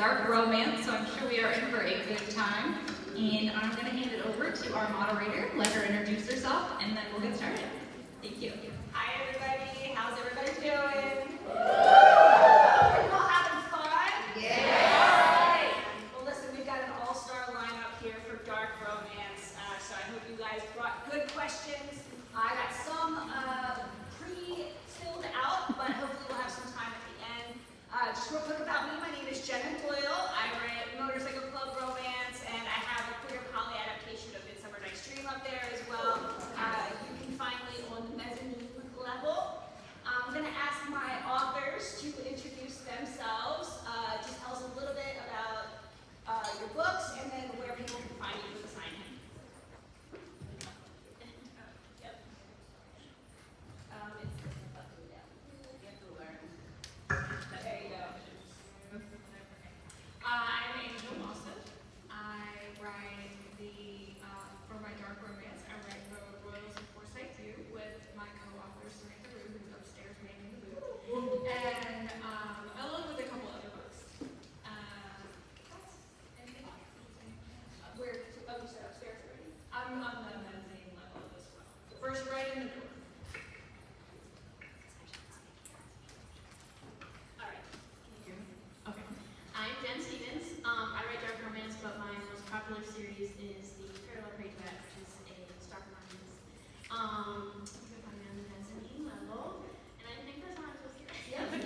dark romance, so I'm sure we are in for a good time. And I'm going to hand it over to our moderator, let her introduce herself, and then we'll get started. Thank you. Hi everybody, how's everybody doing? All having fun? Yeah. Well listen, we've got an all-star lineup here for dark romance, so I hope you guys brought good questions. I got some pre-filled out, but hopefully we'll have some time at the end. Just real quick about me, my name is Jenna Doyle. I write Motorcycle Club Romance, and I have a queer poly adaptation of Midsummer Night's Dream up there as well. You can find me on the mezzanine level. I'm going to ask my authors to introduce themselves. Just tell us a little bit about your books and then where people can find you to sign in. Yep. It's up and down. You have to learn. There you go. I'm Angel Lawson. I write for my dark romance, I write the Royals of Foresight Do with my co-author Samantha Rue, who's upstairs manning the booth, and along with a couple other books. Anything? Where? Oh, you said upstairs already? I'm on the mezzanine level as well. The first right in the door. All right. Okay. I'm Jen Stevens. I write dark romance, but my most popular series is the Parallel Paperback, which is a dark romance. You can find me on the mezzanine level, and I think that's how I'm supposed to get it.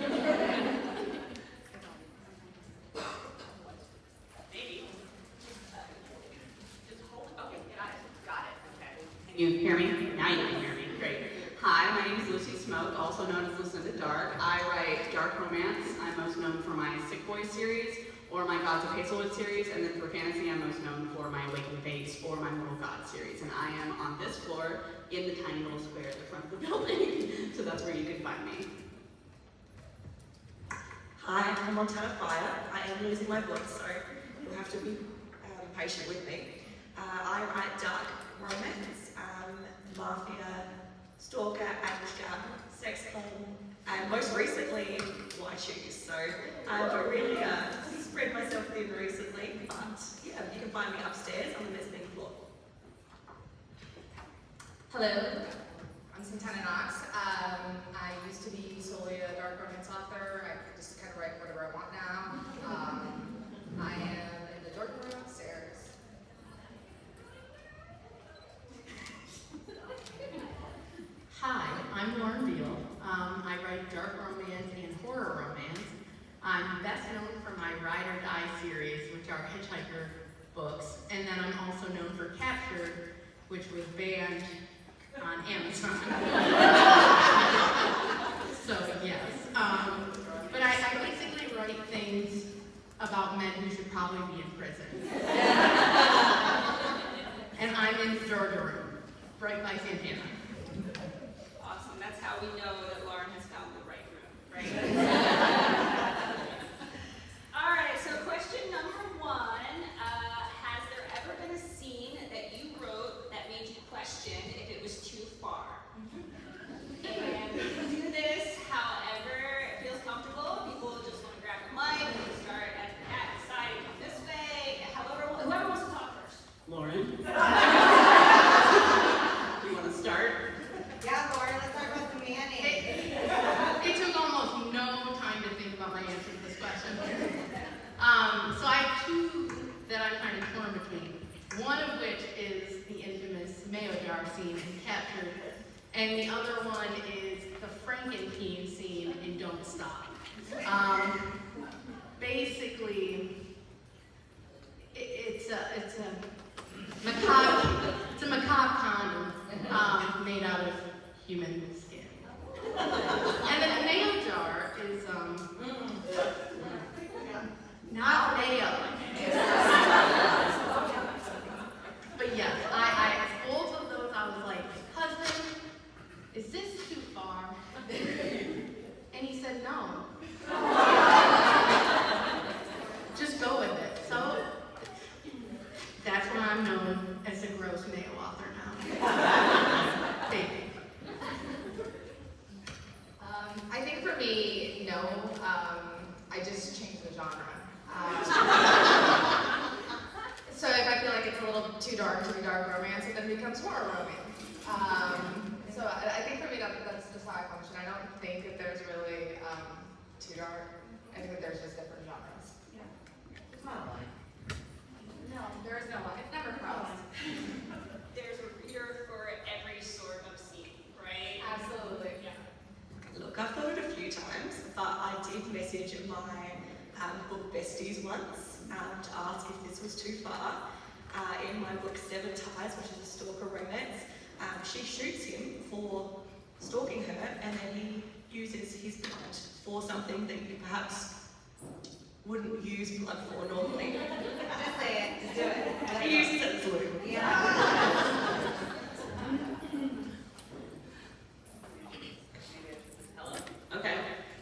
Maybe. Just hold it. Okay, got it. Okay. Can you hear me? Now you can hear me. Great. Hi, my name is Lucy Smoke, also known as Lucinda Dark. I write dark romance. I'm most known for my Sick Boys series or my Gods of Hazelwood series, and then for fantasy, I'm most known for my Awakened Fates or my Mortal Gods series. And I am on this floor in the tiny little square at the front of the building, so that's where you can find me. Hi, I'm Santana Fyre. I am losing my voice, so you'll have to be patient with me. I write dark romance, mafia, stalker, action, sex con, and most recently, white shoes. So I've really spread myself thin recently, but yeah, you can find me upstairs on the mezzanine floor. Hello, I'm Santana Knox. I used to be solely a dark romance author. I just kind of write whatever I want now. I am in the dark room upstairs. Hi, I'm Lauren Biel. I write dark romance and horror romance. I'm best known for my Ride or Die series, which are Hitchhiker books, and then I'm also known for Captured, which was banned on Amazon. So yes, but I basically write things about men who should probably be in prison. And I'm in the Georgia room, right by Santana. Awesome. That's how we know that Lauren has found the right room, right? All right, so question number one. Has there ever been a scene that you wrote that made you question if it was too far? And you can do this however it feels comfortable. People just want to grab the mic, and start at the side and come this way. However, whoever wants to talk first. Lauren? You want to start? Yeah, Lauren, let's talk about the mayonnaise. It took almost no time to think about my answer to this question. So I have two that I'm kind of torn between. One of which is the infamous mayo jar scene in Captured, and the other one is the Frankenteen scene in Don't Stop. Basically, it's a macabre condom made out of human skin. And then the mayo jar is not mayo. But yes, I both of those I was like, husband, is this too far? And he said no. Just go with it. So that's why I'm known as a gross mayo author now. Thank you. I think for me, no. I just changed the genre. So if I feel like it's a little too dark to be dark romance, it then becomes horror romance. So I think for me that's just how I function. I don't think that there's really too dark. I think that there's just different genres. Yeah. It's not a line. No, there is no line. It's never crossed. There's a reader for every sort of scene, right? Absolutely. Yeah. Look, I've thought it a few times, but I did message my book besties once to ask if this was too far. In my book Seven Ties, which is a stalker romance, she shoots him for stalking her, and then he uses his blood for something that you perhaps wouldn't use blood for normally. Just say it. Just do it. He uses it as lube. Yeah. Hello? Okay.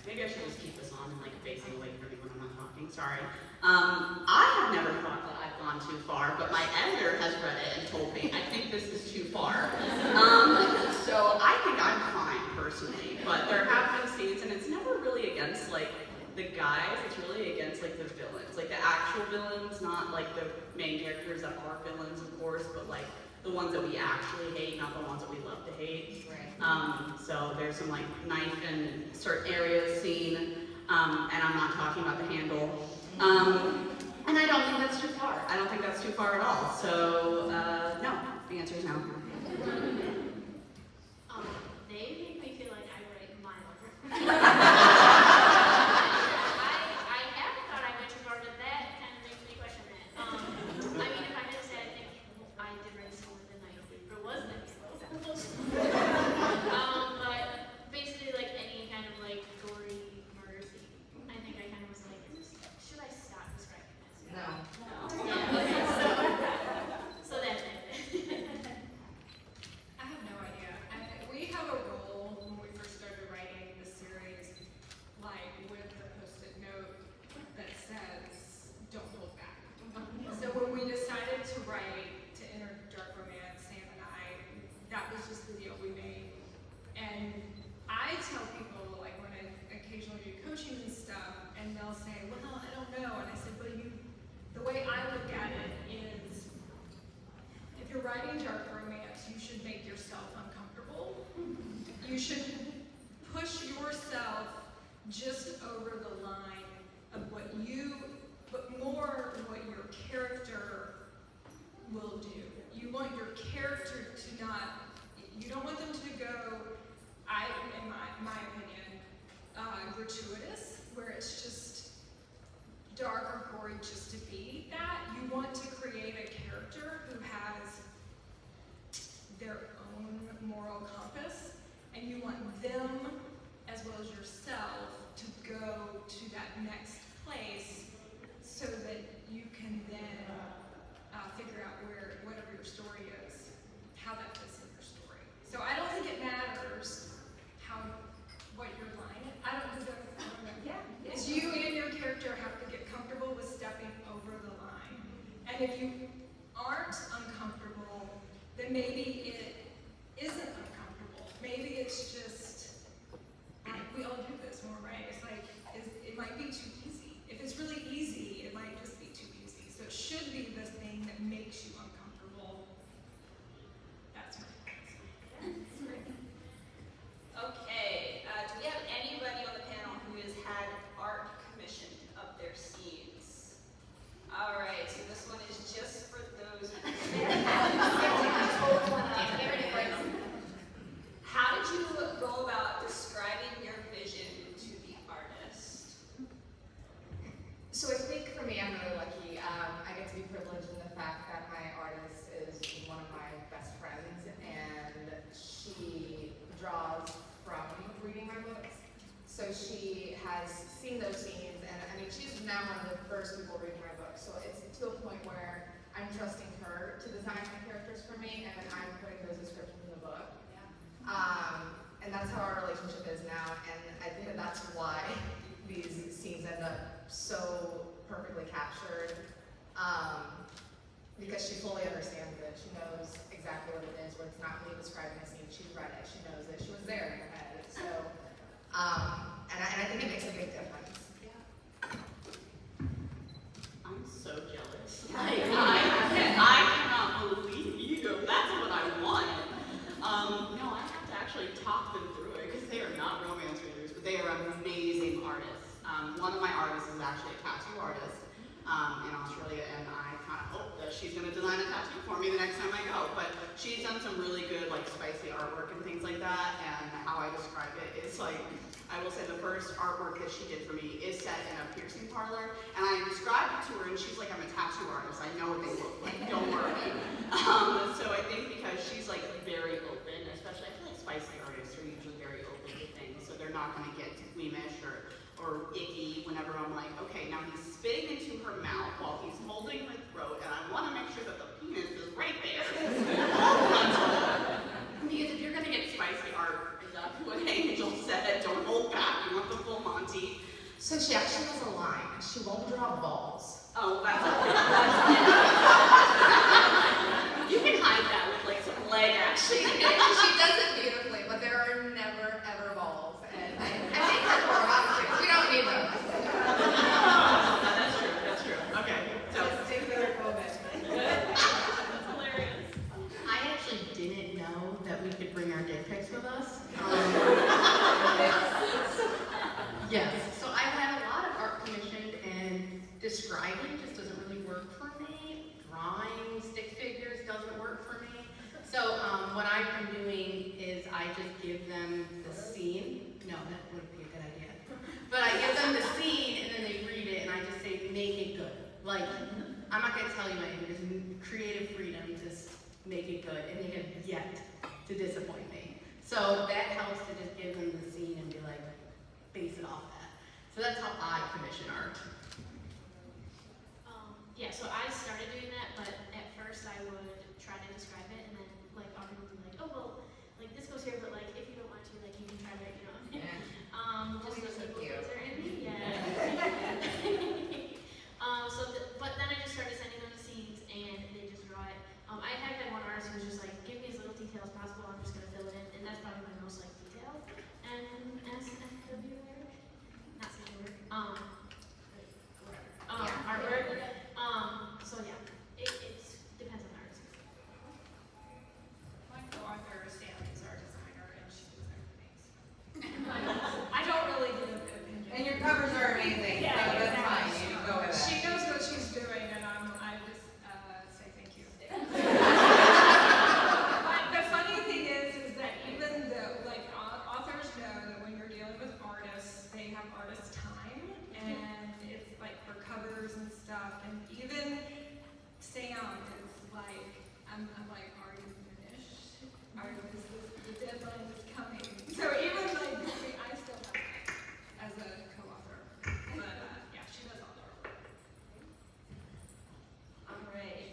Maybe I should just keep this on and like facing away from me when I'm not talking. Sorry. I have never thought that I've gone too far, but my editor has read it and told me I think this is too far. So I think I'm fine personally, but there have been scenes, and it's never really against like the guys. It's really against like the villains, like the actual villains, not like the main characters that are villains, of course, but like the ones that we actually hate, not the ones that we love to hate. Right. So there's some like knife in certain areas seen, and I'm not talking about the handle. And I don't think that's too far. I don't think that's too far at all. So no, the answer is no. They make me feel like I write my letter. I have thought I went too far, but that kind of makes me question that. I mean, if I had said if I did write someone the night there was that but basically like any kind of like gory murder scene, I think I kind of was like, should I stop describing this? No. So that's it. I have no idea. We have a rule when we first started writing the series, like with the post-it note that says, don't hold back. So when we decided to enter dark romance, Sam and I, that was just the deal we made. And I tell people, like when I occasionally do coaching and stuff, and they'll say, well, I don't know. And I said, but the way I look at it is, if you're writing dark romance, you should make yourself uncomfortable. You should push yourself just over the line of what but more what your character will do. You want your character to you don't want them to go, in my opinion, gratuitous, where it's just dark or gory just to be that. You want to create a character who has their own moral compass, and you want them, as well as yourself, to go to that next place so that you can then figure out whatever your story is, how that fits in your story. So I don't think it matters what your line is. I don't know. Yeah. It's you and your character have to get comfortable with stepping over the line. And if you aren't uncomfortable, then maybe it isn't uncomfortable. Maybe it's just, we all do this more, right? It's like, it might be too easy. If it's really easy, it might just be too easy. So it should be the thing that makes you uncomfortable. That's my answer. Okay, do we have anybody on the panel who has had art commissioned of their scenes? All right, so this one is just for those. How did you go about describing your vision to the artist? So I think for me, I'm really lucky. I get to be privileged in the fact that my artist is one of my best friends, and she draws from reading my books. So she has seen those scenes, and I mean, she's now one of the first people reading my books. So it's to a point where I'm trusting her to design my characters for me, and then I'm putting those descriptions in the book. And that's how our relationship is now, and I think that that's why these scenes end up so perfectly captured, because she fully understands it. She knows exactly what it is, where it's not me describing a scene. She's read it. She knows it. She was there in her head. So, and I think it makes a big difference. one of my artists is actually a tattoo artist in Australia, and I kind of hope that she's going to design a tattoo for me the next time I go. But she's done some really good, like, spicy artwork and things like that, and how I describe it is like, I will say the first artwork that she did for me is set in a piercing parlor, and I described it to her, and she's like, I'm a tattoo artist, I know what they look like, don't worry. So I think because she's like very open, especially I feel like spicy artists are usually very open to things, so they're not going to get squeamish or icky whenever I'm like, okay, now he's spitting into her mouth while he's holding her throat, and I want to make sure that the penis is right there. Because if you're going to get spicy art, that's what Angel said, don't hold back, you want the full Monty. So she actually has a line. She won't draw balls. Oh, that's okay. You can hide that with like some leg action. She does it beautifully, but there are never ever balls. And I think that's more obvious. We don't need them. That's true. Okay. So Just take their moment. That's hilarious. I actually didn't know that we could bring our dick pics with us. Yes, so I've had a lot of art commissioned, and describing just doesn't really work for me. Drawing stick figures doesn't work for me. So what I've been doing is I just give them the scene. No, that wouldn't be a good idea. But I give them the scene, and then they read it, and I just say, make it good. Like, I'm not gonna tell you anything, there's creative freedom, just make it good, and they have yet to disappoint me. So that helps to just give them the scene and be like, base it off that. So that's how I commission art. Yeah, so I started doing that, but at first I would try to describe it, and then like Aubrey would be like, oh well, like this goes here, but like if you don't want to, like you can try to, you know. Yeah. Just You're so so people cute. are in me, yeah. But then I just started sending them the scenes, and they just draw it. I have had one artist who was just like, give me as little detail as possible, I'm just gonna fill it in, and that's probably my most like detail. And SFW, not singular. Artwork. So yeah, it depends on the artist. My co-author is Sally's our designer, and she does everything. I don't really give an opinion. And your covers are amazing, Yeah, so that's exactly. fine. You can go with She it. knows what she's doing, and I just say thank you. But the funny thing is that even though, like, authors know that when you're dealing with artists, they have artist time, and it's like for covers and stuff, and even Sam is like, I'm like, are you finished? The deadline is coming. So even like, I still have time as a co-author, but yeah, she does all the artwork. All right.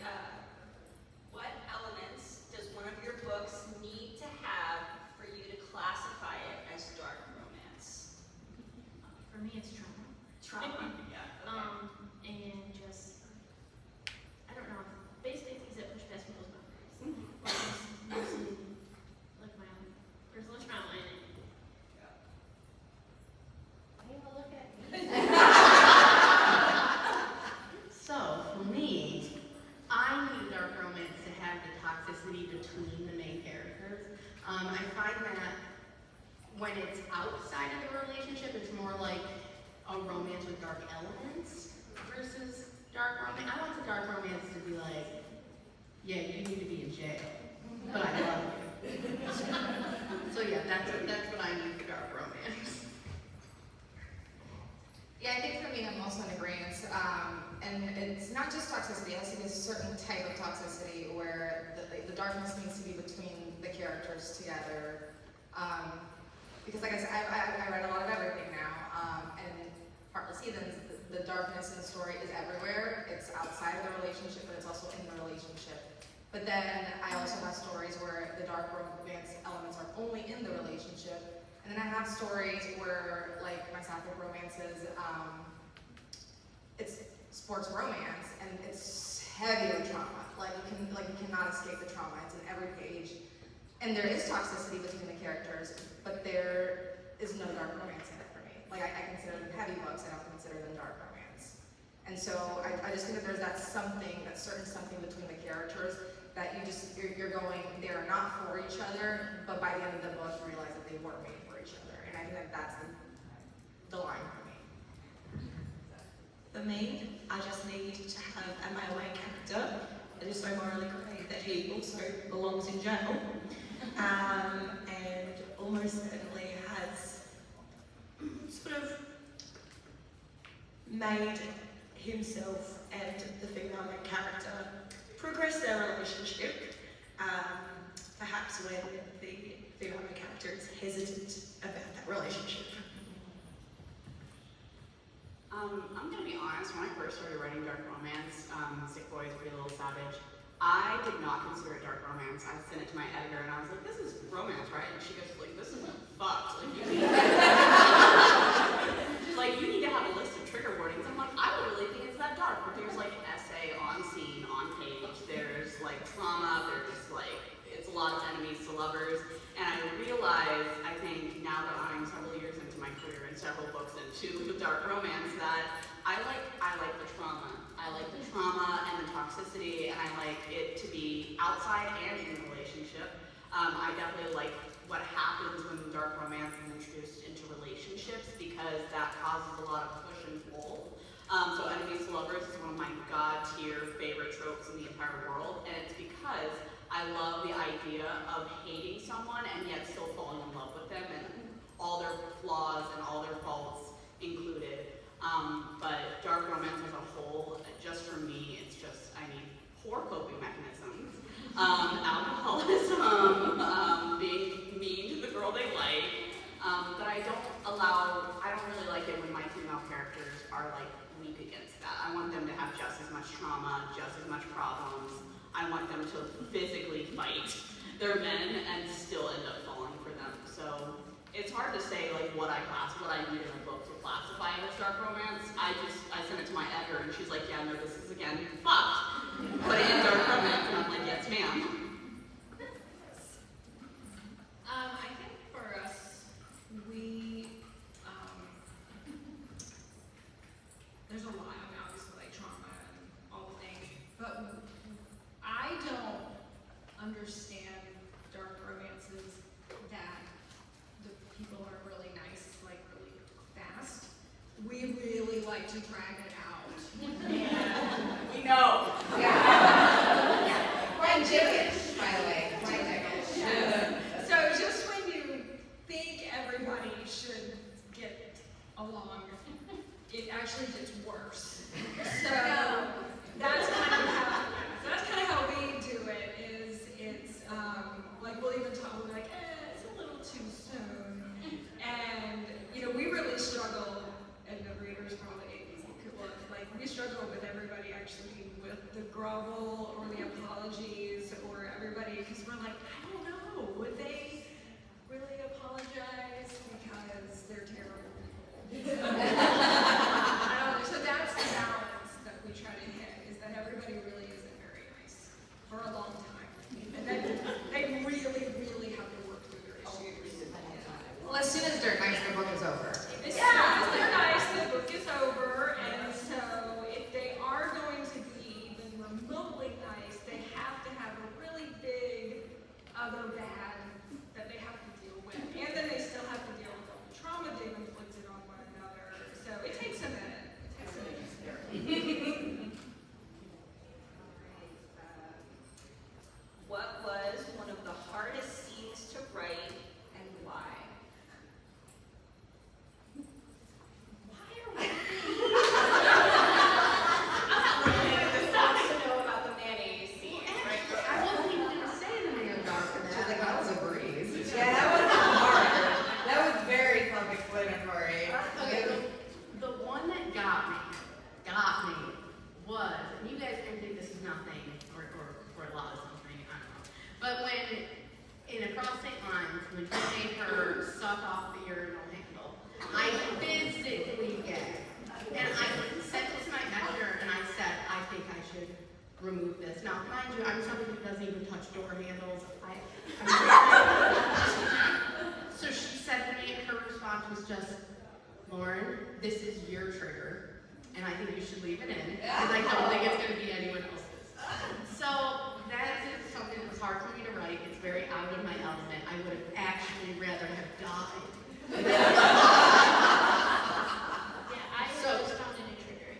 What elements does one of your books need to have for you to classify it as dark romance? For me, it's trauma. Trauma. Yeah. Okay. And just, I don't know, basic things that push past people's boundaries. Like, mostly, like my own personal trauma in it. Why you look at me? So, for me, I need dark romance to have the toxicity between the main characters. I find that when it's outside of the relationship, it's more like a romance with dark elements versus dark romance. I want the dark romance to be like, yeah, you need to be in jail, but I love you. So yeah, that's what I need for dark romance. Yeah, I think for me, I'm also in agreement. And it's not just toxicity, it has to be a certain type of toxicity where the darkness needs to be between the characters together. Because like I said, I read a lot of everything now, and Heartless Heathens, the darkness in the story is everywhere. It's outside of the relationship, but it's also in the relationship. But then I also have stories where the dark romance elements are only in the relationship. And then I have stories where, like my sapphic romances, it's sports romance, and it's heavy with trauma. Like you cannot escape the trauma. It's in every page, and there is toxicity between the characters, but there is no dark romance in it for me. Like I consider them heavy books. I don't consider them dark romance. And so I just think that there's that certain something between the characters that you're going, they are not for each other, but by the end of the book you realize that they were made for each other. And I think that that's the line for me. me, I just need to have a male main character that is so morally grey that he also belongs in jail, and almost certainly has sort of made himself and the female main character progress their relationship, perhaps when the female main character is hesitant about that relationship. I'm gonna be honest, when I first started writing dark romance, Sick Boys, Be a Little Savage, I did not consider it dark romance. I sent it to my editor and I was like, this is romance, right? And she goes, like, this isn't fucked. Like, you need to have a list of trigger warnings. I'm like, I don't really think it's that dark, but there's like essay on scene, on page, there's like trauma, there's like, it's a lot of enemies to lovers. And I realize, I think, now that I'm several years into my career and several books into the dark romance, that I like the trauma. I like the trauma and the toxicity, and I like it to be outside and in a relationship. I definitely like what happens when dark romance is introduced into relationships, because that causes a lot of push and pull. So enemies to lovers is one of my god tier favorite tropes in the entire world, and it's because I love the idea of hating someone and yet still falling in love with them, and all their flaws and all their faults included. But dark romance as a whole, just for me, it's just, I need poor coping mechanisms, alcoholism, being mean to the girl they like, but I don't really like it when my female characters are like weak against that. I want them to have just as much trauma, just as much problems. I want them to physically fight their men and still end up falling for them. So it's hard to say like what I need in a book to classify it as dark romance. I sent it to my editor and she's like, yeah, no, this is again fucked. Put it in dark romance, and I'm like, yes, ma'am. I think for us, there's a lot, I mean, obviously like trauma and all the things, but I don't understand dark romances that the people are really nice, like really fast. We really like to drag it out. And We know. Quite Jewish, by the way. Quite Jewish. so just when you think everybody should get along, it actually gets worse. So that's kind of how we do it. It's like we'll even talk. We're like, it's a little too soon, and we really struggle, and the readers probably could look like we struggle with everybody actually with the grovel or the apologies or everybody, because we're like, I don't know, would they really apologize because they're terrible people? I don't know. So that's the balance that we try to hit, is that everybody really isn't very nice for a long time, and then they really, really have to work through their issues. Well, as soon as they're nice, the book is over. As soon as they're nice, the book is over, and so if they are going to be even remotely nice, they have to have a really big other bad that they have to deal with, and then they still have to deal with all the trauma they've inflicted on one another. So it takes a minute. It takes a minute. What was one of the hardest scenes to write and why? Why are we? I'm not looking at this box to know about the mayonnaise scene, right? I wasn't even going to say anything about that. She's like, that was a breeze. Yeah, that wasn't hard. That was very self-explanatory. Okay, the one that got me was, and you guys can think this is nothing, or a lot of something, I don't know. But when, in Across State Lines, when he made her suck off the urinal handle, I physically gagged. And I sent it to my editor, and I said, I think I should remove this. Now, mind you, I'm somebody who doesn't even touch door handles. So she said to me, and her response was just, Lauren, this is your trigger, and I think you should leave it in, because I don't think it's going to be anyone else's. So that is something that was hard for me to write. It's very out of my element. I would have actually rather have died. Yeah, I So- always found it a trigger.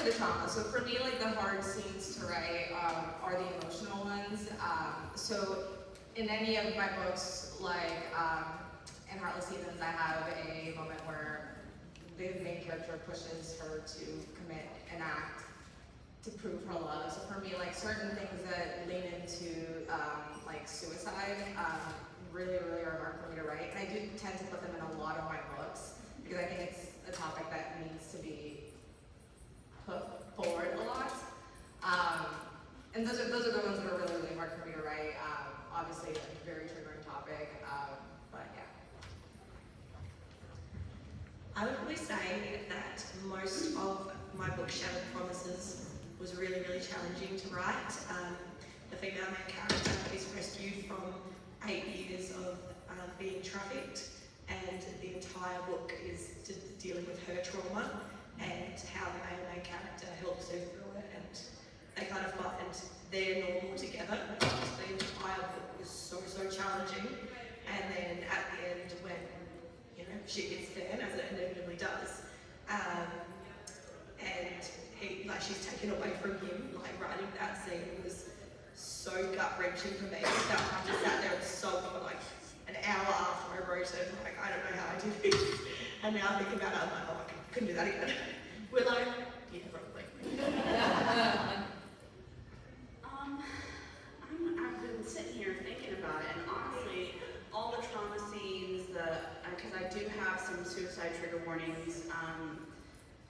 the trauma. So for me, like the hard scenes to write are the emotional ones. So in any of my books, like in Heartless Heathens, I have a moment where the main character pushes her to commit an act to prove her love. So for me, like certain things that lean into like suicide really, really are hard for me to write. And I do tend to put them in a lot of my books because I think it's a topic that needs to be put forward a lot. And those are the ones that are really, really hard for me to write. Obviously, a very triggering topic, but yeah. I would probably say that most of my book, Shattered Promises, was really, really challenging to write. The female main character is rescued from 8 years of being trafficked, and the entire book is dealing with her trauma and how the male main character helps her through it, and they kind of find their normal together. The entire book was so, so challenging, and then at the end when, you know, shit gets fan, as it inevitably does, and he, like, she's taken away from him, like writing that scene was so gut-wrenching for me. That I just sat there and sobbed for like an hour after I wrote it, like, I don't know how I did this. And now I think about it, I'm like, oh, I couldn't do that again. We're like, yeah, probably. I've been sitting here thinking about it, and honestly, all the trauma scenes, because I do have some suicide trigger warnings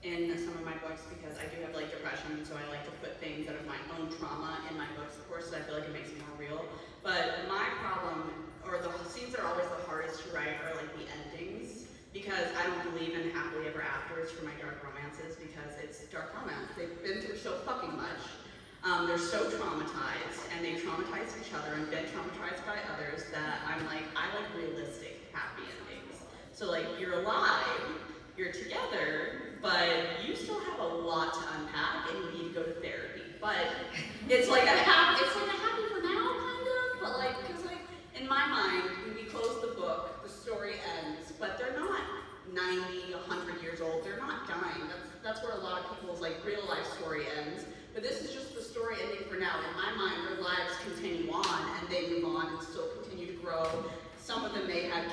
in some of my books, because I do have like depression, so I like to put things out of my own trauma in my books, of course, so I feel like it makes it more real. But my problem, or the scenes that are always the hardest to write, are like the endings, because I don't believe in happily ever afters for my dark romances, because it's dark romance. They've been through so fucking much. They're so traumatized, and they traumatize each other and been traumatized by others, that I'm like, I like realistic happy endings. So like, you're alive, you're together, but you still have a lot to unpack and you need to go to therapy. But it's like a happy for now, kind of, but like, because like, in my mind, when we close the book, the story ends, but they're not 90, 100 years old, they're not dying. That's where a lot of people's like real life story ends. But this is just the story ending for now. In my mind, their lives continue on, and they move on and still continue to grow. Some of them may have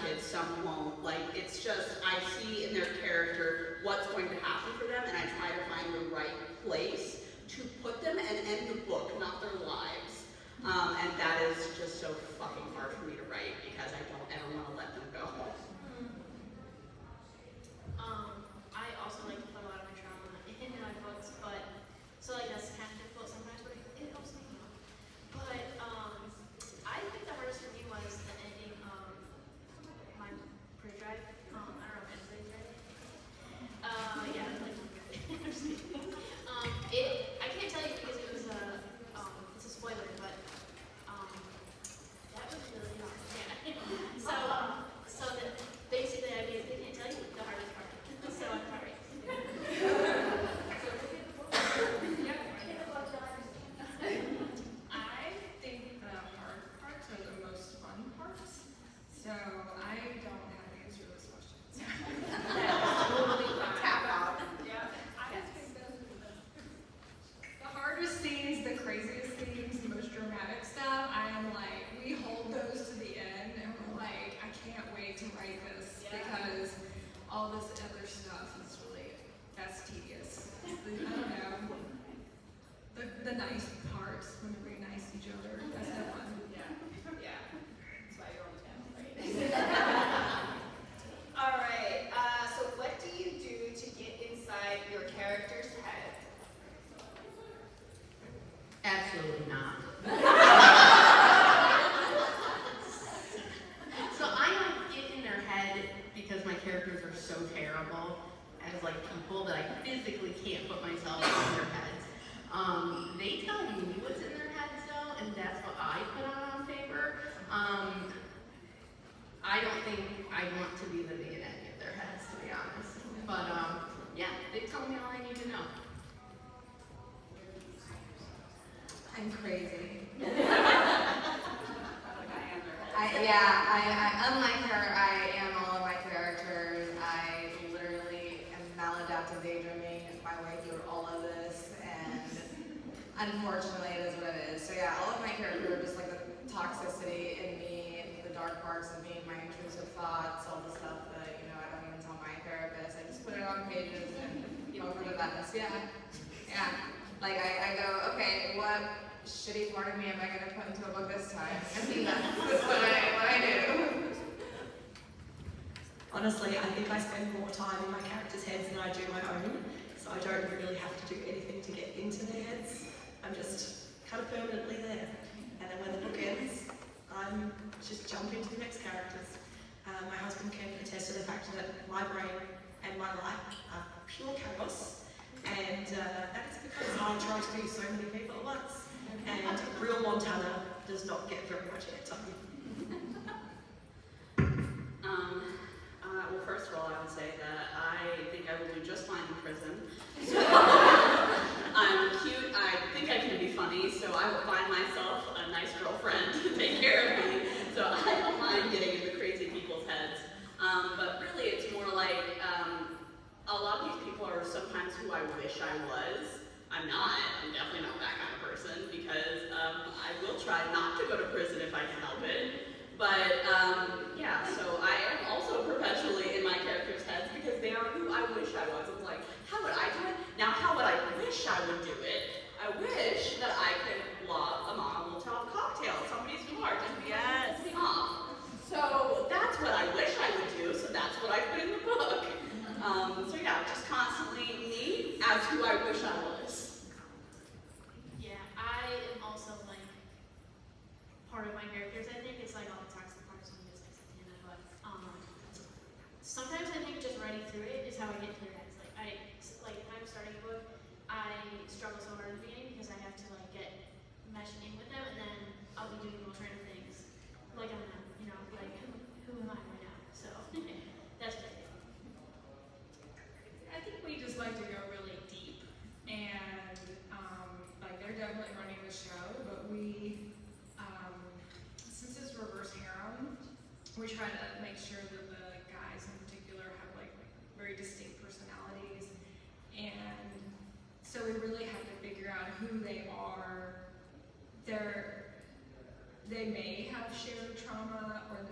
kids, some won't. Like, it's just, I see in their character what's going to happen for them, and I try to find the right place to put them and end the book, not their lives. And that is just so fucking hard for me to write, because I don't ever want to let them go. I also like to put a lot of my trauma in my books, but so like that's kind of difficult sometimes, but it helps me out. But I think the hardest for me was the ending of my pre-drive. I don't know if it's pre-drive. Yeah, like I can't tell you because it was it's a spoiler, but that was really hard. Yeah. So basically I can't tell you the hardest part. So I'm sorry. I think the hard parts are the most fun parts. So I don't have an answer to this question. Tap out. Yeah. I think those are the hardest scenes, the craziest scenes, the most dramatic stuff. I am like, we hold those to the end, and we're like, I can't wait to write this because all this other stuff is really, that's tedious. I don't know. The nice parts when we're nice to each other. That's no fun. Yeah. That's why you're on the panel, right? All right. So what do you do to get inside your character's head? Absolutely not. So I like get in their head because my characters are so terrible as like people that I physically can't put myself in their heads. They tell me what's in their heads though, and that's what I put on paper. I don't think I want to be living in any of their heads, to be honest. But yeah, they tell me all I need to know. I'm crazy. Unlike her, I am all of my characters. I literally am maladaptive to daydreaming my way through all of this, and unfortunately it is what it is. So yeah, all of my characters are just like the toxicity in me, the dark parts of me, my intrusive thoughts, all the stuff that, you know, I don't even tell my therapist. I just put it on pages and go for the best. Yeah. Like I go, okay, what shitty part of me am I gonna put into a book this time? And that's what I do. Honestly, I think I spend more time in my characters' heads than I do my own, so I don't really have to do anything to get into their heads. I'm just kind of permanently there. And then when the book ends, I'm just jump into the next characters. My husband can attest to the fact that my brain and my life are pure chaos, and that's because I try to be so many people at once. And real Montana does not get very much airtime. Well, first of all, I would say that I think I will do just fine in prison. So, I'm cute, I think I can be funny, so I will find myself a nice girlfriend to take care of me. So I don't mind getting into crazy people's heads. But really, it's more like a lot of these people are sometimes who I wish I was. I'm not. I'm definitely not that kind of person because I will try not to go to prison if I can help it. But yeah, so I am also perpetually in my characters' heads because they are who I wish I was. It's like, how would I do it? Now, how would I wish I would do it? I wish that I could lob a Molotov cocktail at somebody's door just yes. Off. So that's what I wish I would do. So that's what I put in the book. So yeah, just constantly me as who I wish I was. Yeah, I am also like part of my characters. I think it's like all the toxic parts of me, just like Santana, but sometimes I think just writing through it is how I get clear heads. Like if I'm starting a book, I struggle so hard at the beginning because I have to like get meshed in with them, and then I'll be doing those kind of things like I'm not, you know, like who am I right now? So that's what I think. I think we just like to go really deep, and like they're definitely running the show, but we, since it's reverse harem, we try to make sure that the guys in particular have like very distinct personalities, and so we really have to figure out who they are. They may have shared trauma or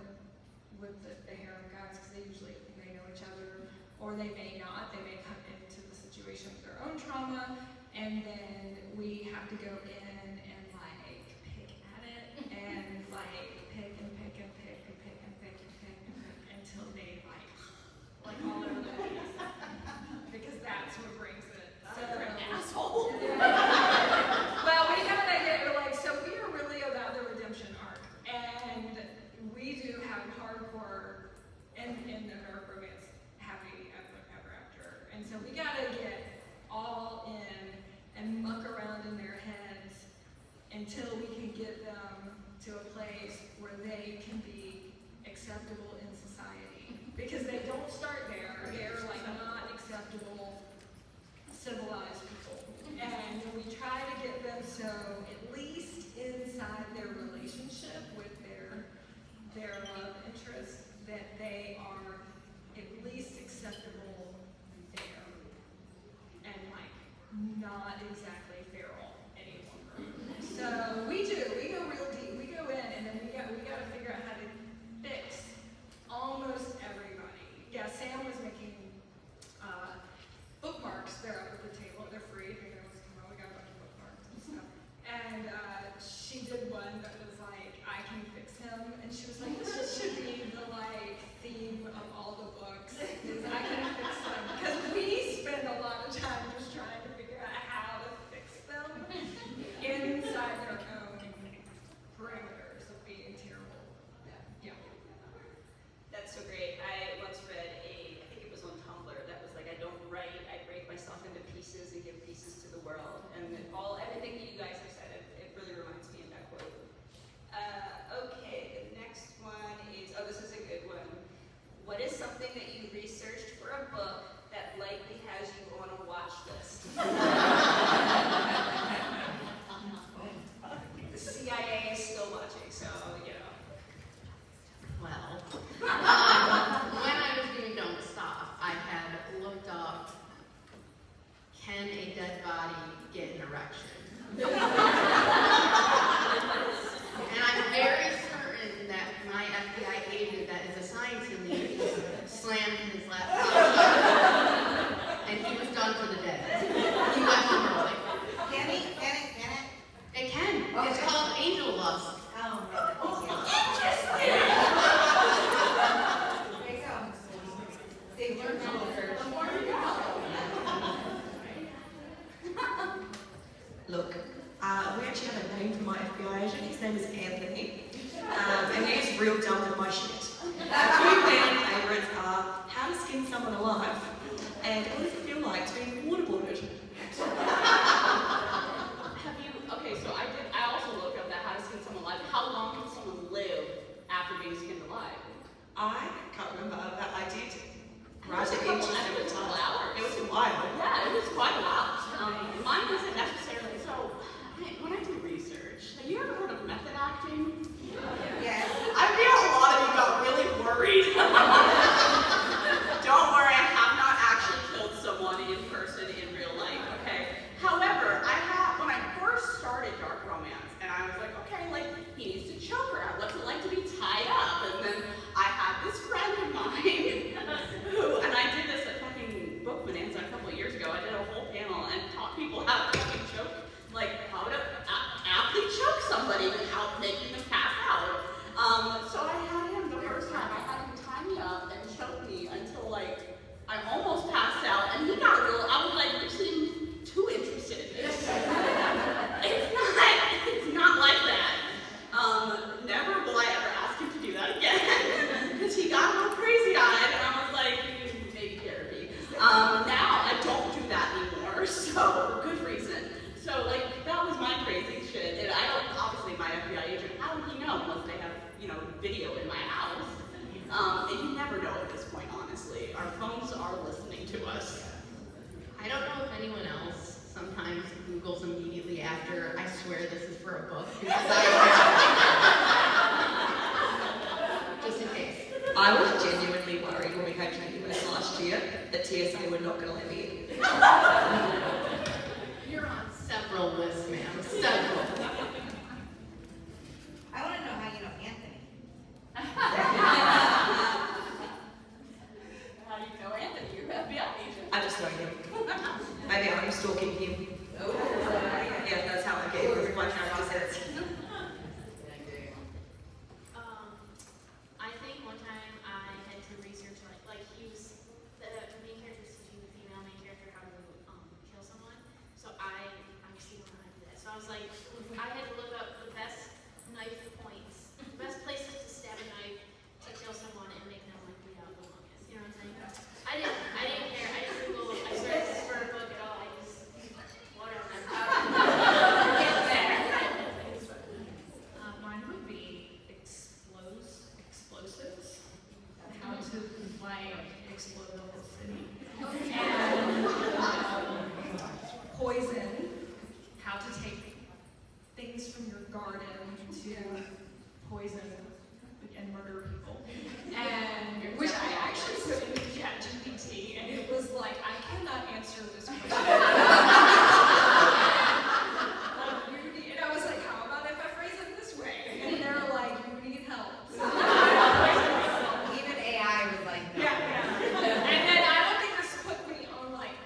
with the harem guys because they know each other, or they may not. They may come into the situation with their own trauma, and then we have to go in and like pick at it and like pick and pick and pick and pick and pick and pick and pick until they like all over the place, because that's what brings it. You're an asshole. Well, we have an idea. We're like, so we are really about the redemption arc, and we do have hardcore in the dark romance happy ever after, and so we gotta get all in and muck around in their heads until we can get them to a place where they can be acceptable in society, because they don't start there. They're like not acceptable civilized people, and we try to get them so at least inside their relationship with their love interest that they are at least acceptable there and like not exactly feral any longer. So we go real deep. We go in, and then we got to figure out how to fix almost everybody. Yeah, Sam was making bookmarks. They're up at the table. They're free. If anyone wants to come out, we got a bunch of bookmarks and stuff. And she did one that was like, I can fix him. And she was like, this should be the like theme of all the books, is I can fix them. Because we spend a lot of time just trying to figure out how to fix them inside their own parameters of being terrible. Yeah. That's so great. I once read I think it was on Tumblr, that was like, I don't write, I break myself into pieces and give pieces to the world. And everything that you guys have said, it really reminds me of that quote. Okay, the next one is, this is a good one. What is something that you researched for a book that likely has you on a watch list? The CIA is still watching, so, you know. Well, when I was doing Don't Stop, I had looked up it's been waterboarded. Have you, okay, so I also looked up that how to skin someone alive. How long can someone live after being skinned alive? I can't remember that I did write It it was in just a couple hours. It was a while. Yeah, it was quite a while. Mine wasn't necessarily, so when I do research, have you ever heard of method acting? Yes. I feel a lot of you got really worried. Don't worry, I have not actually killed someone in person in real life, okay? However, when I first started dark romance, and I was like, okay, like, he needs to choke her. What's it like to be tied up? And then I had this friend of mine who, and I did this at fucking Book Bonanza a couple of years ago. I did a whole panel and taught people how to fucking choke, like, how to aptly choke somebody without making them pass out. So I had him the first time. I had him tie me up and choke me until, like, I almost passed out, and he got real. I was like, you seem too interested in this. It's not like that. Never will I ever ask him to do that again, because he got a little crazy-eyed, and I was like, maybe therapy. Now I don't do that anymore, so for good reason. So, like, that was my crazy shit. And I don't, obviously, my FBI agent, how would he know unless they have, video in my house? And you never know at this point, honestly. Our phones are listening to us. I don't know if anyone else sometimes Googles immediately after, I swear this is for a book, because just in case. I was genuinely worried when we came to the US last year that TSA were not going to let me in. You're on several lists, ma'am. Several. I want to know how you know Anthony. How do you know Anthony? You're an FBI agent. I just know him. Maybe I'm stalking him. Yeah, that's how I get it with my character sets. I think one time I had to research like he was the main character was teaching the female main character how to kill someone. So I obviously don't know how to do that. So I was like, I had to look up the best knife points, the best places to stab a knife to kill someone and make them like bleed out the longest. You know what I'm saying? I didn't care. I didn't Google. I swear this is for a book at all. I just whatever. Mine would be explosives, how to explode the whole city, and poison, how to take things from your garden to poison and murder people, and which I actually put in ChatGPT, and it was like, I cannot answer this question. And I was like, how about if I phrase it this way? And they're like, you need help. Even AI was like, no. Yeah. And then I don't think this put me on like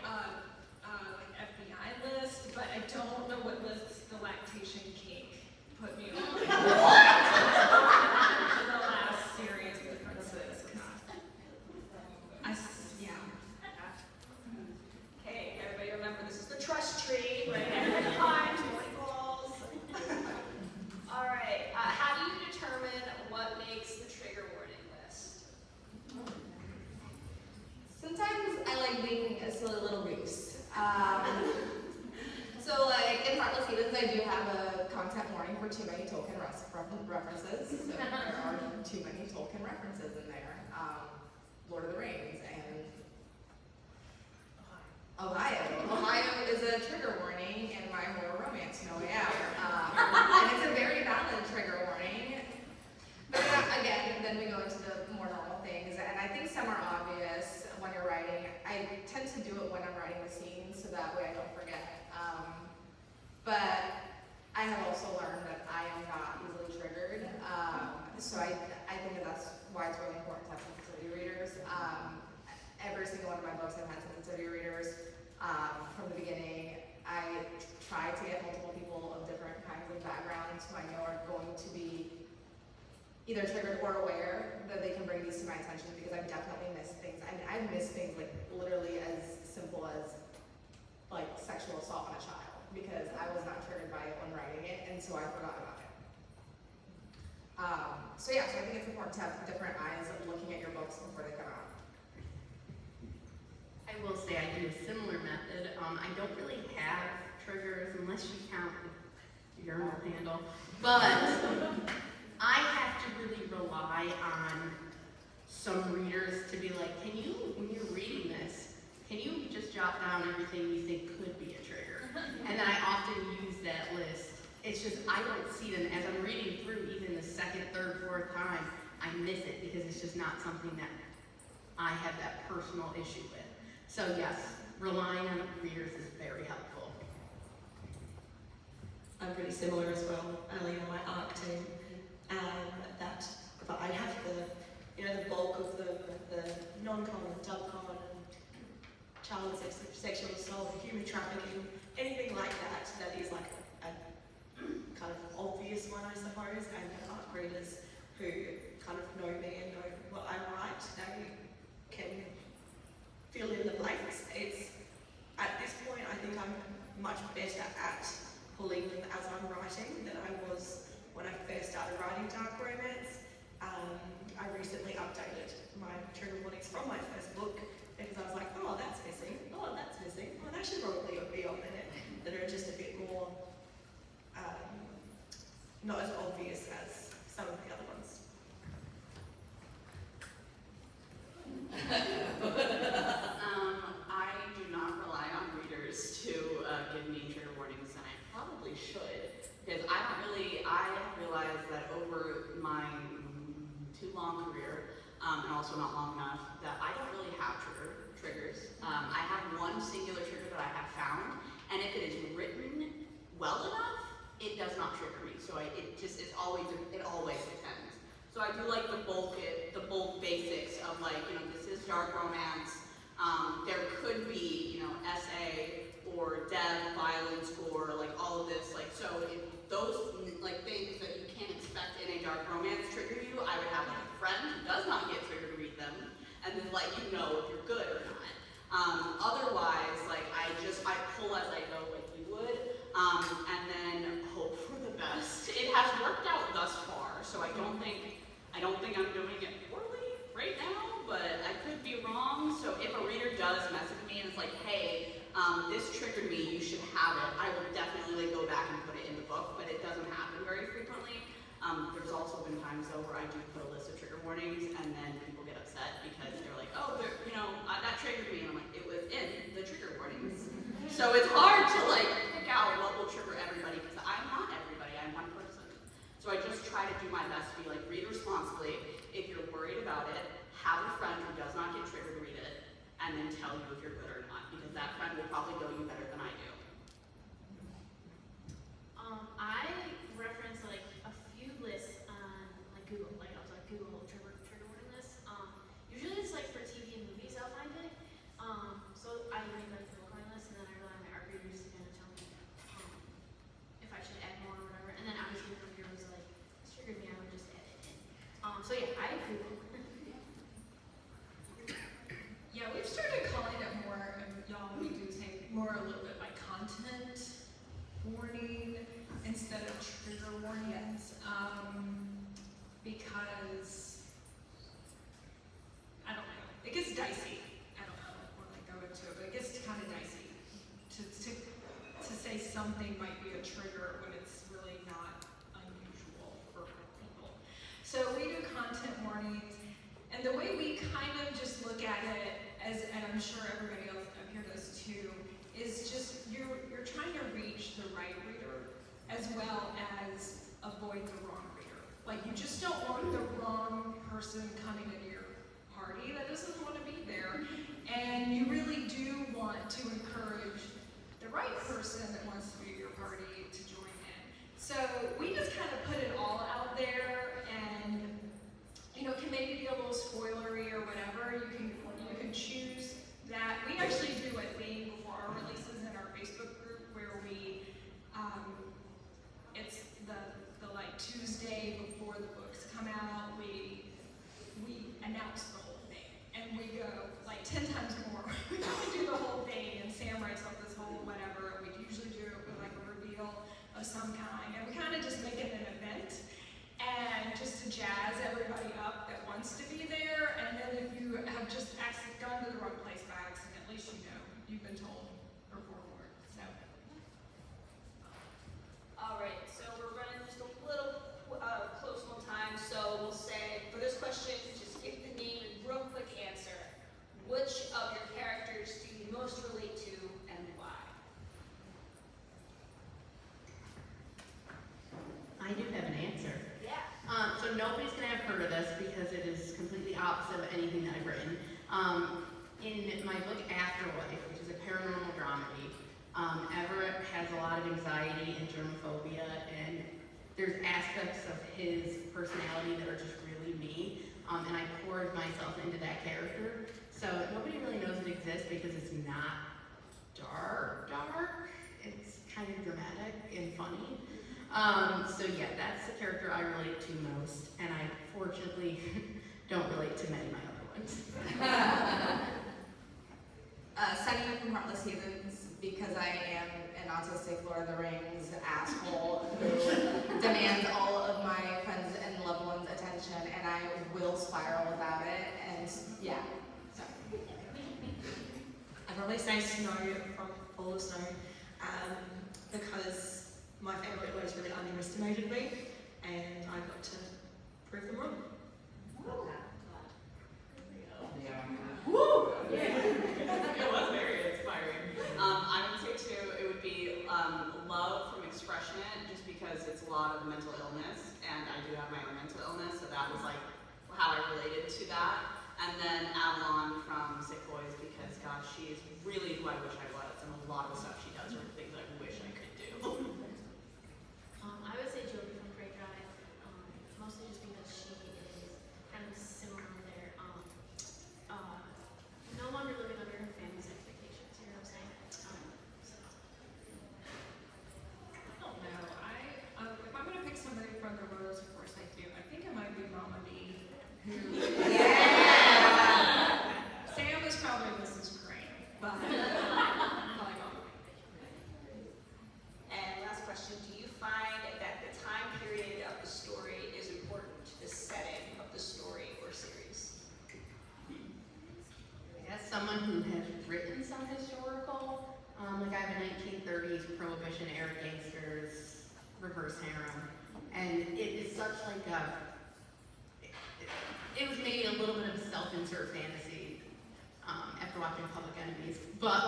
FBI list, but I don't know what list the lactation cake put me on. The last series of the Princess. Yeah. Okay, everybody remember this is the trust tree, right? Everybody climbs, nobody falls. All right, how do you determine what makes the trigger warning list? Sometimes I like being a silly little goose. So like in Heartless Heathens, I do have a content warning for too many Tolkien references. So there are too many Tolkien references in there. Lord of the Rings and Ohio. Ohio is a trigger warning in my horror romance, No Way Out. And it's a very valid trigger warning. But again, then we go into the more normal things, and I think some are obvious when you're writing. I tend to do it when I'm writing the scenes, so that way I don't forget. But I have also learned that I am not easily triggered, so I think that's why it's really important to have sensitivity readers. Every single one of my books I've had sensitivity readers from the beginning. I try to get multiple people of different kinds of backgrounds who I know are going to be either triggered or aware that they can bring these to my attention, because I've definitely missed things. I mean, I've missed things like literally as simple as like sexual assault on a child, because I was not triggered by it when writing it, and so I forgot about it. So I think it's important to have different eyes looking at your books before they come out. I will say I do a similar method I don't really have triggers unless you count the urinal handle. But I have to really rely on some readers to be like, can you, when you're reading this, can you just jot down everything you think could be a trigger? And then I often use that list. It's just, I don't see them as I'm reading through even the second, third, fourth time, I miss it because it's just not something that I have that personal issue with. So yes, relying on readers is very helpful. I'm pretty similar as well. I lean on my ARC team. But I have the bulk of the non-con, dub-con, and child sexual assault, human trafficking, anything like that is like a kind of obvious one, I suppose, and the ARC readers who kind of know me and know what I write, they can fill in the blanks. It's, at this point, I think I'm much better at pulling them as I'm writing than I was when I first started writing dark romance. I recently updated my trigger warnings from my first book because I was like, oh, that's missing, oh, that's missing, oh, that should probably be on there, that are just a bit more, not as obvious as some of the other ones. I do not rely on readers to give me trigger warnings, and I probably should, because I have realized that over my too long career, and also not long enough, that I don't really have triggers. I have one singular trigger that I have found, and if it is written well enough, it does not trigger me. So it always depends. So I do like the bulk basics of like, this is dark romance. There could be, SA or death, violence, gore, like all of this. Like, so if those like things that you can't expect in a dark romance trigger you, I would have like a friend who does not get triggered to read them, and then let you know if you're good or not. Otherwise, like I pull as I go, like you would, and then hope for the best. It has worked out thus far, so I don't think I'm doing it poorly right now, but I could be wrong. So if a reader does message me and it's like, hey, this triggered me, you should have it, I will definitely go back and put it in the book, but it doesn't happen very frequently. There's also been times though where I do put a list of trigger warnings and then people get upset because they're like, oh, that triggered me, and I'm like, it was in the trigger warnings. So it's hard to like pick out what will trigger everybody because I'm not everybody, I'm one person. So I just try to do my best to be like, read responsibly. If you're worried about it, have a friend who does not get triggered to read it, and then tell you if you're good or not, because that friend will probably know you better than I do. I reference like a few lists on like Google, like I'll like Google trigger warning lists. Usually it's like for TV and movies I'll find it. So I make like the book list, and then I rely on my art readers to kind of tell me if I should add more or whatever. And then obviously if your was like this triggered me, I would just add it in. So yeah, I Google. Yeah, we've started calling it more, and y'all, we do say more a little bit like content warning instead of trigger warnings, because I don't know, it gets dicey. I don't know when I go into it, but it gets kind of dicey to say something might be a trigger when it's really not unusual for people. So we do content warnings, and the way we kind of just look at it, and I'm sure everybody else up here does too, is just you're trying to reach the right reader as well as avoid the wrong reader. Like you just don't want the wrong person coming into your party that doesn't want to be there, and you really do want to encourage the right person that wants to be at your party to join in. So we just kind of put it all out there, and can maybe be a little spoilery or whatever. You can choose that. We lot of anxiety and germophobia, and there's aspects of his personality that are just really me, and I poured myself into that character. So nobody really knows it exists because it's not dark. It's kind of dramatic and funny. So yeah, that's the character I relate to most, and I fortunately don't relate to many of my other ones. Setting from Heartless Heathens, because I am an autistic Lord of the Rings asshole who demands all of my friends and loved ones' attention, and I will spiral without it, and yeah. So. I'd probably say Snow from Fall of Snow, because my family always really underestimated me, and I got to prove them wrong. Woo! Yeah. It was very inspiring. I would say too, it would be love from Expressionate, just because it's a lot of mental illness, and I do have my own mental illness, so that was like how I related to that. And then Avalon from Sick Boys, because God, she is really who I wish I was, and a lot of the stuff she does are things I wish I could do. I would say Joby from Great Drive, mostly just because she is kind of similar there. No longer living under her family's expectations, you know what I'm saying? I don't know. If I'm gonna pick somebody from the Royals, of course I do. I think it might be Mama B, who Sam is probably Mrs. Crane, but probably Mama B. And last question, do you find that the time period of the story is important to the setting of the story or series? As someone who has written some historical, like I have a 1930s Prohibition era gangsters reverse harem, and it is such like it was maybe a little bit of a self-insert fantasy after watching Public Enemies, but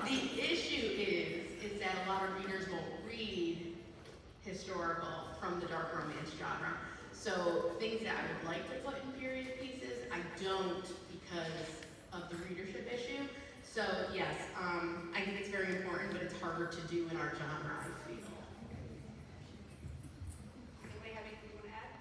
the issue is that a lot of readers won't read historical from the dark romance genre. So things that I would like to put in period pieces, I don't because of the readership issue. So yes, I think it's very important, but it's harder to do in our genre, I feel. Anybody have anything you want to add?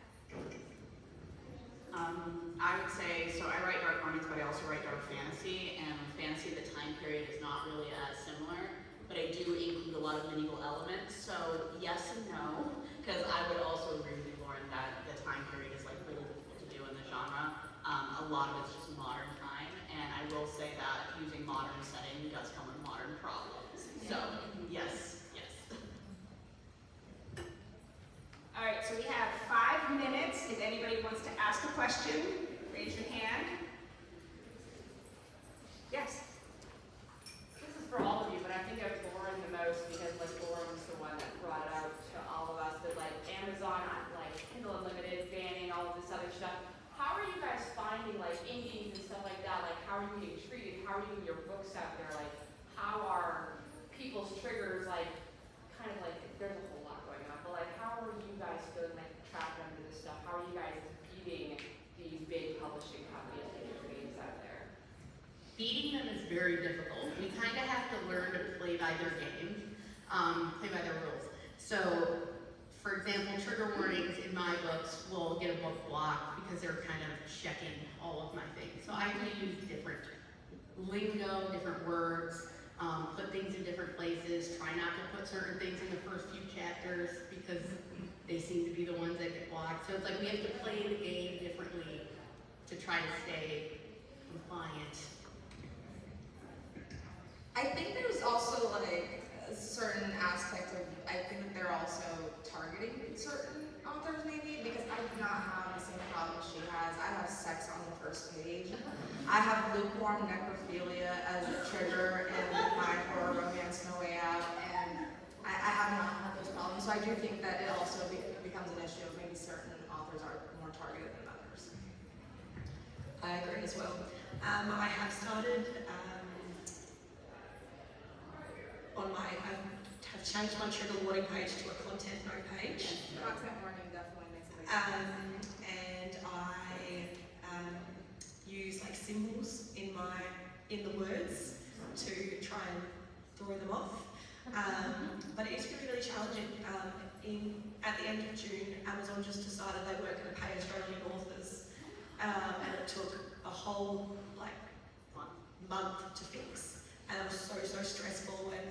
I would say, so I write dark romance, but I also write dark fantasy, and with fantasy, the time period is not really as similar, but I do include a lot of medieval elements, so yes and no, because I would also agree with you, Lauren, that the time period is like really difficult to do in the genre. A lot of it's just modern time, and I will say that using modern setting does come with modern problems, so yes, yes. All right, so we have 5 minutes. If anybody wants to ask a question, raise your hand. Yes. This is for all of you, but I think of Lauren the most because like Lauren was the one that brought it out to all of us that like Amazon, like Kindle Unlimited, banning all of this other stuff. How are you guys finding like indies and stuff like that? Like how are you getting treated? How are you getting your books out there? Like how are people's triggers like kind of like there's a whole lot going on, but like how are you guys feeling like trapped under this stuff? How are you guys beating these big publishing companies to get your names out there? Beating them is very difficult. We kind of have to learn to play by their game, play by their rules. So, for example, trigger warnings in my books will get a book blocked because they're kind of checking all of my things. So I have to use different lingo, different words, put things in different places, try not to put certain things in the first few chapters because they seem to be the ones that get blocked. So it's like we have to play the game differently to try to stay compliant. I think there's also like a certain aspect of, I think that they're also targeting certain authors maybe, because I do not have the same problem she has. I have sex on the first page. I have lukewarm necrophilia as a trigger in my horror romance No Way Out, and I have not had those problems. So I do think that it also becomes an issue of maybe certain authors are more targeted than others. I agree as well. I have started I have changed my trigger warning page to a content no page. Content warning definitely makes a big difference. And I use like symbols in the words to try and throw them off. But it is really, really challenging. At the end of June, Amazon just decided they weren't going to pay Australian authors, and it took a whole month to fix, and it was so stressful, and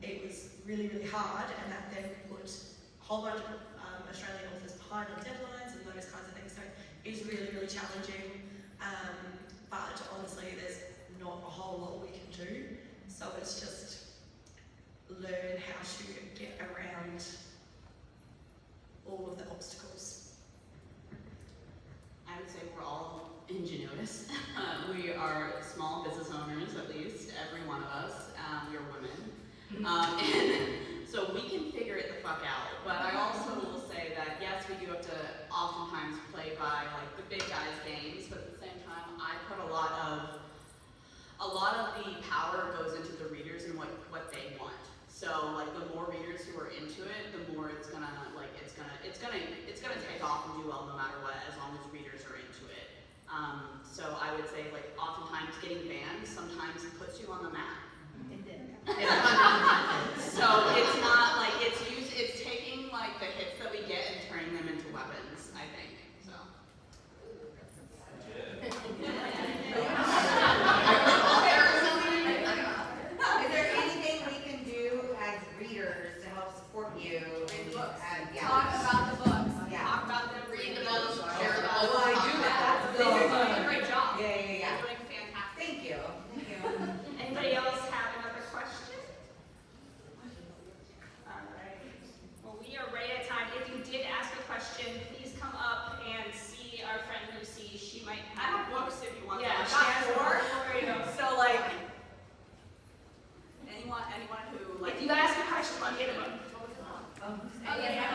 it was really, really hard, and that then put a whole bunch of Australian authors behind on deadlines and those kinds of things. So it is really, really challenging, but honestly, there's not a whole lot we can do. So it's just learn how to get around all of the obstacles. I would say we're all ingenuous. We are small business owners, at least, every one of us. We are women. And so we can figure it the fuck out. But I also will say that, yes, we do have to oftentimes play by like the big guys games, but at the same time, I put a lot of the power goes into the readers and what they want. So like the more readers who are into it, the more it's gonna take off and do well no matter what, as long as readers are into it. So I would say like oftentimes getting banned sometimes puts you on the map. It did. So it's not like it's taking like the hits that we get and turning them into weapons, I think. So. Is there anything we can do as readers to help support you and Talk about the books. Yeah. Talk about them, read the books, Sure. share the Well, books. I do that. They're doing a great job. Yeah. They're doing fantastic. Thank you. Anybody else have another question? All right. Well, we are right at time. If you did ask a question, please come up and see our friend Lucy. She might I have books if you want Yeah, them. she has more for you. So like anyone who like If you ask a question, I'll get a book. Oh, Okay.